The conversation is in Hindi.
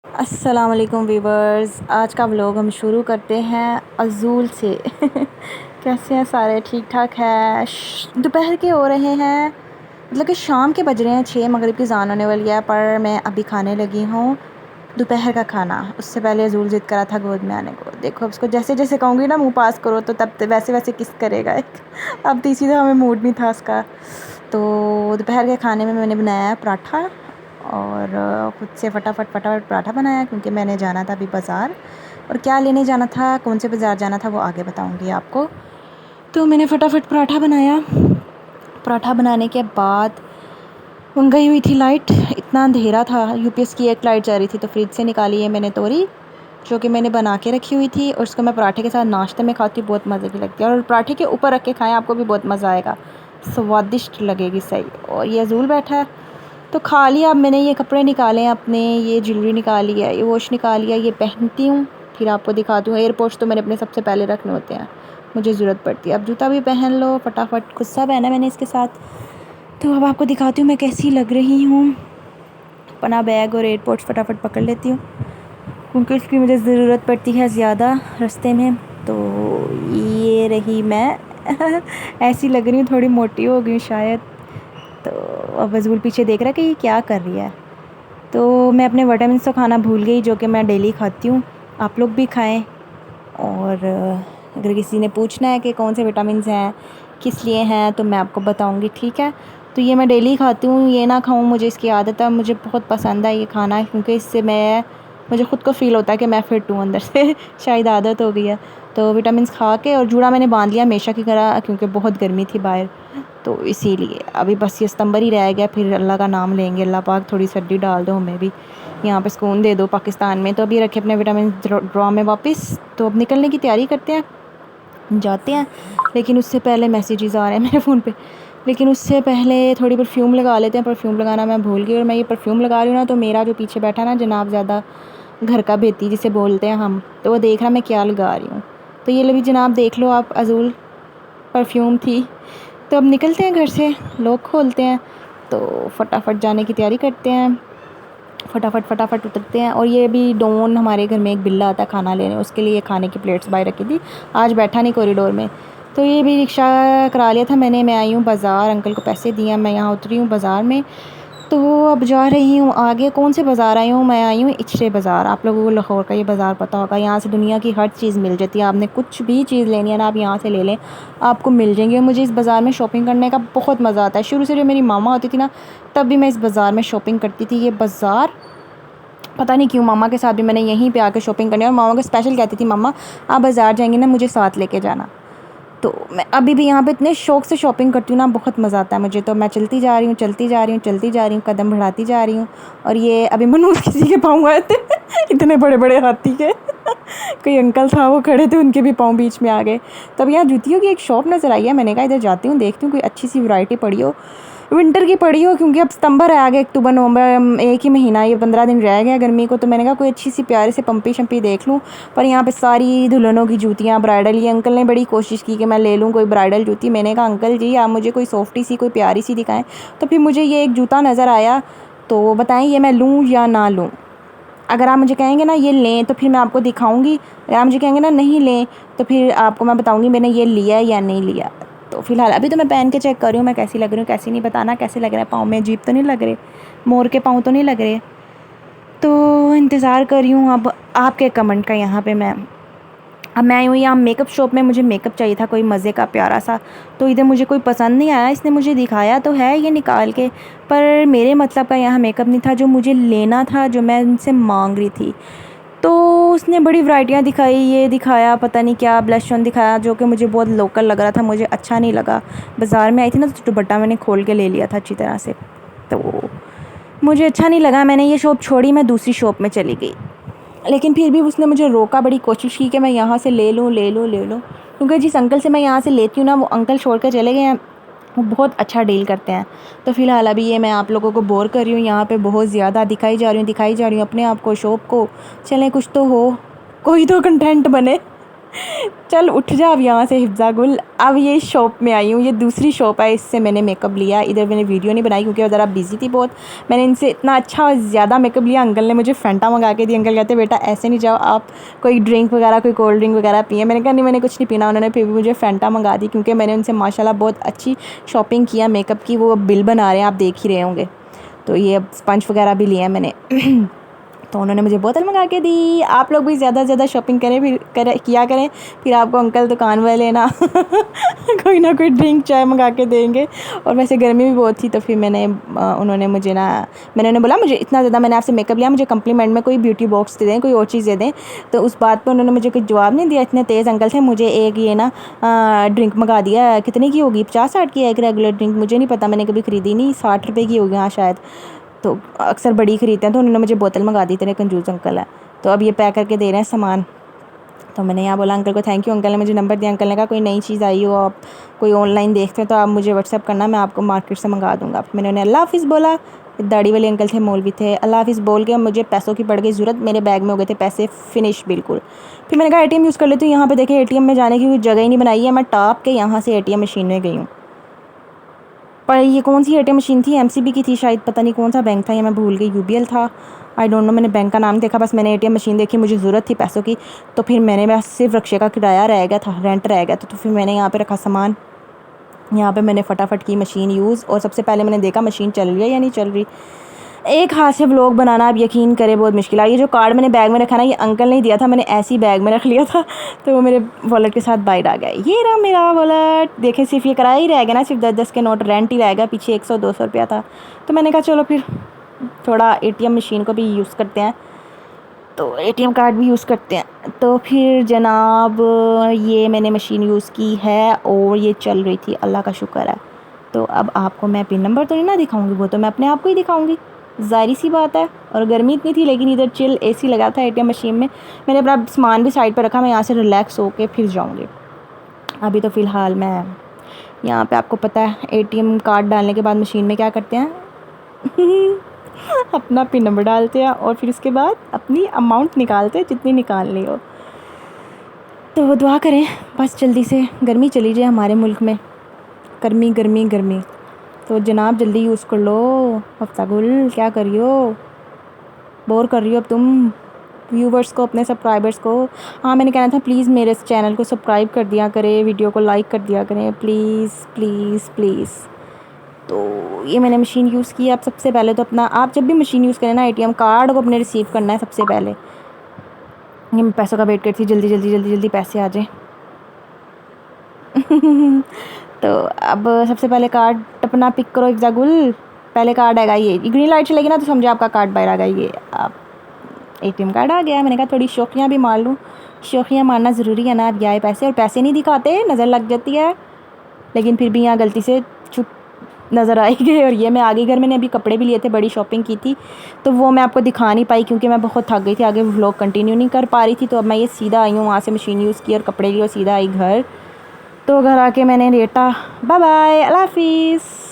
अस्सलाम वालेकुम वीवर्स। आज का व्लॉग हम शुरू करते हैं अज़ूल से। कैसे हैं सारे? ठीक ठाक है। दोपहर के हो रहे हैं, मतलब कि शाम के बज रहे हैं 6, मगरिब की ज़ान होने वाली है। पर मैं अभी खाने लगी हूँ दोपहर का खाना। उससे पहले अज़ूल ज़िद करा था गोद में आने को। देखो अब उसको जैसे जैसे कहूँगी ना मुँह पास करो तो तब वैसे वैसे किस करेगा। अब तीसरी दफ़ा हमें मूड नहीं था उसका। तो दोपहर के खाने में मैंने बनाया है पराठा और ख़ुद से फटाफट पराठा बनाया, क्योंकि मैंने जाना था अभी बाज़ार। और क्या लेने जाना था, कौन से बाज़ार जाना था, वो आगे बताऊंगी आपको। तो मैंने फटाफट पराठा बनाया। पराठा बनाने के बाद गई हुई थी लाइट, इतना अंधेरा था। यूपीएस की एक लाइट जा रही थी, तो फ्रिज से निकाली है मैंने तोरी, जो कि मैंने बना के रखी हुई थी। और उसको मैं पराठे के साथ नाश्ते में खाती हूँ, बहुत मज़े की लगती है। और पराठे के ऊपर रख के खाएँ, आपको भी बहुत मज़ा आएगा, स्वादिष्ट लगेगी सही। और ये अज़ूल बैठा है तो खा लिया। अब मैंने ये कपड़े निकाले हैं अपने, ये ज्वेलरी निकाली है, ये वॉश निकाली है, ये पहनती हूँ, फिर आपको दिखाती हूँ। एयरपोर्ट्स तो मैंने अपने सबसे पहले रखने होते हैं, मुझे ज़रूरत पड़ती है। अब जूता भी पहन लो फटाफट, गुस्सा पहना मैंने इसके साथ। तो अब आपको दिखाती हूँ मैं कैसी लग रही हूँ। अपना बैग और एयरपोर्ट्स फटाफट पकड़ लेती हूँ, क्योंकि इसकी मुझे ज़रूरत पड़ती है ज़्यादा रास्ते में। तो ये रही मैं। ऐसी लग रही हूँ, थोड़ी मोटी हो गई शायद। तो अब अज़ूल पीछे देख रहा है कि ये क्या कर रही है। तो मैं अपने विटामिन तो खाना भूल गई, जो कि मैं डेली खाती हूँ। आप लोग भी खाएं। और अगर किसी ने पूछना है कि कौन से विटामिन हैं, किस लिए हैं, तो मैं आपको बताऊँगी, ठीक है। तो ये मैं डेली खाती हूँ, ये ना खाऊँ मुझे इसकी आदत है। मुझे बहुत पसंद है ये खाना, क्योंकि इससे मुझे ख़ुद को फ़ील होता है कि मैं फिट हूँ अंदर से। शायद आदत हो गई है। तो विटामिन खा के, और जूड़ा मैंने बांध लिया हमेशा की तरह, क्योंकि बहुत गर्मी थी बाहर। तो इसीलिए अभी बस ये सितंबर ही रह गया, फिर अल्लाह का नाम लेंगे। अल्लाह पाक थोड़ी सर्दी डाल दो हमें भी, यहाँ पे सुकून दे दो पाकिस्तान में। तो अभी रखे अपने विटामिन ड्रॉ में वापस। तो अब निकलने की तैयारी करते हैं, जाते हैं। लेकिन उससे पहले मैसेजेस आ रहे हैं मेरे फ़ोन पे। लेकिन उससे पहले थोड़ी परफ्यूम लगा लेते हैं। परफ्यूम लगाना मैं भूल गई, और मैं ये परफ्यूम लगा रही हूँ ना, तो मेरा जो पीछे बैठा ना जनाब ज़्यादा, घर का बेटी जिसे बोलते हैं हम, तो वो देख रहा मैं क्या लगा रही हूँ। तो ये भी जनाब देख लो आप, अज़ूल परफ्यूम थी। तो अब निकलते हैं घर से, लॉक खोलते हैं, तो फटाफट जाने की तैयारी करते हैं। फटाफट उतरते हैं। और ये भी डॉन, हमारे घर में एक बिल्ला आता है खाना लेने, उसके लिए खाने की प्लेट्स बाहर रखी थी, आज बैठा नहीं कॉरिडोर में। तो ये भी रिक्शा करा लिया था मैंने। मैं आई हूँ बाज़ार, अंकल को पैसे दिए, मैं यहाँ उतरी हूँ बाज़ार में। तो अब जा रही हूँ आगे। कौन से बाज़ार आई हूँ? मैं आई हूँ इचरे बाज़ार। आप लोगों को लाहौर का ये बाज़ार पता होगा, यहाँ से दुनिया की हर चीज़ मिल जाती है। आपने कुछ भी चीज़ लेनी है ना, आप यहाँ से ले लें, आपको मिल जाएंगे। मुझे इस बाज़ार में शॉपिंग करने का बहुत मज़ा आता है। शुरू से जब मेरी मामा होती थी ना, तब भी मैं इस बाज़ार में शॉपिंग करती थी। ये बाज़ार पता नहीं क्यों मामा के साथ भी मैंने यहीं पे आके शॉपिंग करनी है। और मामा को स्पेशल कहती थी, मम्मा आप बाज़ार जाएंगी ना, मुझे साथ लेके जाना। तो मैं अभी भी यहाँ पे इतने शौक़ से शॉपिंग करती हूँ ना, बहुत मज़ा आता है मुझे। तो मैं चलती जा रही हूँ, कदम बढ़ाती जा रही हूँ। और ये अभी मनूर किसी के पाँव आए थे। इतने बड़े बड़े हाथी के। कोई अंकल था, वो खड़े थे, उनके भी पाँव बीच में आ गए। तब यहाँ जूतियों की एक शॉप नज़र आई है, मैंने कहा इधर जाती हूँ, देखती हूँ कोई अच्छी सी वैरायटी पड़ी हो, विंटर की पड़ी हो, क्योंकि अब सितंबर है, आगे अक्टूबर नवंबर, एक ही महीना, ये 15 दिन रह गया गर्मी को। तो मैंने कहा कोई अच्छी सी प्यारी से पंपी शंपी देख लूँ। पर यहाँ पे सारी दुल्हनों की जूतियाँ ब्राइडल। ये अंकल ने बड़ी कोशिश की कि मैं ले लूँ कोई ब्राइडल जूती। मैंने कहा अंकल जी आप मुझे कोई सॉफ्टी सी, कोई प्यारी सी दिखाएं। तो फिर मुझे ये एक जूता नज़र आया, तो बताएं ये मैं लूँ या ना लूँ। अगर आप मुझे कहेंगे ना ये लें, तो फिर मैं आपको दिखाऊंगी। अगर आप मुझे कहेंगे ना नहीं लें, तो फिर आपको मैं बताऊंगी मैंने ये लिया या नहीं लिया। तो फ़िलहाल अभी तो मैं पहन के चेक कर रही हूँ मैं कैसी लग रही हूँ, कैसी नहीं, बताना कैसे लग रहा है। पाँव में अजीब तो नहीं लग रहे, मोर के पाँव तो नहीं लग रहे। तो इंतज़ार कर रही हूँ अब आपके कमेंट का। यहाँ पे अब मैं आई हूँ यहाँ मेकअप शॉप में। मुझे मेकअप चाहिए था कोई मज़े का प्यारा सा। तो इधर मुझे कोई पसंद नहीं आया। इसने मुझे दिखाया तो है ये निकाल के, पर मेरे मतलब का यहाँ मेकअप नहीं था जो मुझे लेना था, जो मैं इनसे मांग रही थी। तो उसने बड़ी वैरायटियाँ दिखाई, ये दिखाया पता नहीं क्या, ब्लश ऑन दिखाया, जो कि मुझे बहुत लोकल लग रहा था, मुझे अच्छा नहीं लगा। बाज़ार में आई थी ना, तो दुपट्टा मैंने खोल के ले लिया था अच्छी तरह से, तो मुझे अच्छा नहीं लगा। मैंने ये शॉप छोड़ी, मैं दूसरी शॉप में चली गई। लेकिन फिर भी उसने मुझे रोका, बड़ी कोशिश की कि मैं यहाँ से ले लूँ, क्योंकि जिस अंकल से मैं यहाँ से लेती हूँ ना, वो अंकल छोड़ कर चले गए हैं, वो बहुत अच्छा डील करते हैं। तो फ़िलहाल अभी ये मैं आप लोगों को बोर कर रही हूँ, यहाँ पे बहुत ज़्यादा दिखाई जा रही हूँ अपने आप को, शॉप को। चलें कुछ तो हो, कोई तो कंटेंट बने। चल उठ जा अब यहाँ से हिफ्ज़ा गुल। अब ये शॉप में आई हूँ, ये दूसरी शॉप है, इससे मैंने मेकअप लिया। इधर मैंने वीडियो नहीं बनाई क्योंकि ज़रा बिजी थी बहुत। मैंने इनसे इतना अच्छा ज़्यादा मेकअप लिया। अंकल ने मुझे फैंटा मंगा के दी। अंकल कहते बेटा ऐसे नहीं जाओ, आप कोई ड्रिंक वगैरह, कोई कोल्ड ड्रिंक वगैरह पिए। मैंने कहा नहीं मैंने कुछ नहीं पीना। उन्होंने फिर भी मुझे फैंटा मंगा दी क्योंकि मैंने उनसे माशाल्लाह बहुत अच्छी शॉपिंग किया मेकअप की। वो बिल बना रहे हैं, आप देख ही रहे होंगे। तो ये अब स्पंज वगैरह भी लिए हैं मैंने। तो उन्होंने मुझे बोतल मंगा के दी। आप लोग भी ज़्यादा से ज़्यादा शॉपिंग किया करें, फिर आपको अंकल दुकान वाले ना कोई ना कोई ड्रिंक चाय मंगा के देंगे। और वैसे गर्मी भी बहुत थी तो फिर उन्होंने मुझे मैंने उन्हें बोला मुझे इतना ज़्यादा मैंने आपसे मेकअप लिया, मुझे कम्प्लीमेंट में कोई ब्यूटी बॉक्स दे दें, कोई और चीज़ दे दें। तो उस बात पर उन्होंने मुझे कोई जवाब नहीं दिया। इतने तेज़ अंकल थे। मुझे एक ये ना ड्रिंक मंगा दिया। कितने की होगी? 50-60 की है एक रेगुलर ड्रिंक, मुझे नहीं पता, मैंने कभी ख़रीदी नहीं। 60 रुपये की होगी हाँ शायद। तो अक्सर बड़ी ख़रीदते हैं, तो उन्होंने मुझे बोतल मंगा दी। तेरे कंजूस अंकल है। तो अब ये पैक करके दे रहे हैं सामान। तो मैंने यहाँ बोला अंकल को थैंक यू। अंकल ने मुझे नंबर दिया। अंकल ने कहा कोई नई चीज़ आई हो, आप कोई ऑनलाइन देखते हैं तो आप मुझे व्हाट्सएप करना, मैं आपको मार्केट से मंगा दूँगा। मैंने उन्हें अल्लाह हाफ़िज़ बोला। दाढ़ी वाले अंकल थे, मौलवी थे। अल्लाह हाफ़िज़ बोल के मुझे पैसों की पड़ गई ज़रूरत। मेरे बैग में हो गए थे पैसे फिनिश बिल्कुल। फिर मैंने कहा एटीएम यूज़ कर लेती हूँ। यहाँ पे देखें एटीएम में जाने की कोई जगह ही नहीं बनाई है। मैं टॉप के यहाँ से एटीएम मशीन में गई हूँ। पर ये कौन सी एटीएम मशीन थी? एमसीबी की थी शायद, पता नहीं कौन सा बैंक था, या मैं भूल गई। यूबीएल था, आई डोंट नो। मैंने बैंक का नाम देखा, बस मैंने एटीएम मशीन देखी, मुझे ज़रूरत थी पैसों की। तो फिर बस सिर्फ रिक्शे का किराया रह गया था, रेंट रह गया था। तो फिर मैंने यहाँ पे रखा सामान। यहाँ पे मैंने फटाफट की मशीन यूज़। और सबसे पहले मैंने देखा मशीन चल रही है या नहीं चल रही। एक हाथ से व्लॉग बनाना आप यकीन करें बहुत मुश्किल है। ये जो कार्ड मैंने बैग में रखा ना, ये अंकल ने दिया था, मैंने ऐसे ही बैग में रख लिया था। तो वो मेरे वॉलेट के साथ बाहर आ गया। ये रहा मेरा वॉलेट। देखें सिर्फ ये किराया ही रह गया ना, सिर्फ 10-10 के नोट रेंट ही रह गया। पीछे 100-200 रुपया था। तो मैंने कहा चलो फिर थोड़ा एटीएम मशीन को भी यूज़ करते हैं, तो एटीएम कार्ड भी यूज़ करते हैं। तो फिर जनाब ये मैंने मशीन यूज़ की है और ये चल रही थी, अल्लाह का शुक्र है। तो अब आपको मैं पिन नंबर तो नहीं ना दिखाऊंगी, वो तो मैं अपने आप को ही दिखाऊंगी, ज़ाहिर सी बात है। और गर्मी इतनी थी, लेकिन इधर चिल एसी लगा था एटीएम मशीन में। मैंने अपना सामान भी साइड पर रखा, मैं यहाँ से रिलैक्स होके फिर जाऊँगी। अभी तो फ़िलहाल मैं यहाँ पे, आपको पता है एटीएम कार्ड डालने के बाद मशीन में क्या करते हैं अपना पिन नंबर डालते हैं और फिर उसके बाद अपनी अमाउंट निकालते हैं जितनी निकालनी हो। तो दुआ करें बस जल्दी से गर्मी चली जाए हमारे मुल्क में। गर्मी गर्मी गर्मी। तो जनाब जल्दी यूज़ कर लो। हफ्ता गुल क्या कर रही हो? बोर कर रही हो अब तुम व्यूवर्स को, अपने सब्सक्राइबर्स को। हाँ मैंने कहना था प्लीज़ मेरे इस चैनल को सब्सक्राइब कर दिया करें, वीडियो को लाइक कर दिया करें प्लीज़ प्लीज़ प्लीज़। तो ये मैंने मशीन यूज़ की। अब सबसे पहले तो अपना, आप जब भी मशीन यूज़ करें ना, एटीएम कार्ड को अपने रिसीव करना है सबसे पहले। ये मैं पैसों का वेट करती हूँ, जल्दी जल्दी जल्दी जल्दी पैसे आ जाए। तो अब सबसे पहले कार्ड अपना पिक करो एग्जागुल। पहले कार्ड आएगा, ये ग्रीन लाइट चलेगी ना तो समझो आपका कार्ड बाहर आ गया। ये आप एटीएम कार्ड आ गया। मैंने कहा थोड़ी शौकियाँ भी मार लूँ, शौकियाँ मारना ज़रूरी है ना। अब आए पैसे, और पैसे नहीं दिखाते, नज़र लग जाती है। लेकिन फिर भी यहाँ गलती से छुप नज़र आई गए। और ये मैं आ गई घर। मैंने अभी कपड़े भी लिए थे, बड़ी शॉपिंग की थी, तो वो मैं आपको दिखा नहीं पाई क्योंकि मैं बहुत थक गई थी, आगे व्लॉग कंटिन्यू नहीं कर पा रही थी। तो अब मैं ये सीधा आई हूँ, वहाँ से मशीन यूज़ की और कपड़े लिए और सीधा आई घर। तो घर आके मैंने लेटा। बाय बाय, अल्लाह हाफिज़।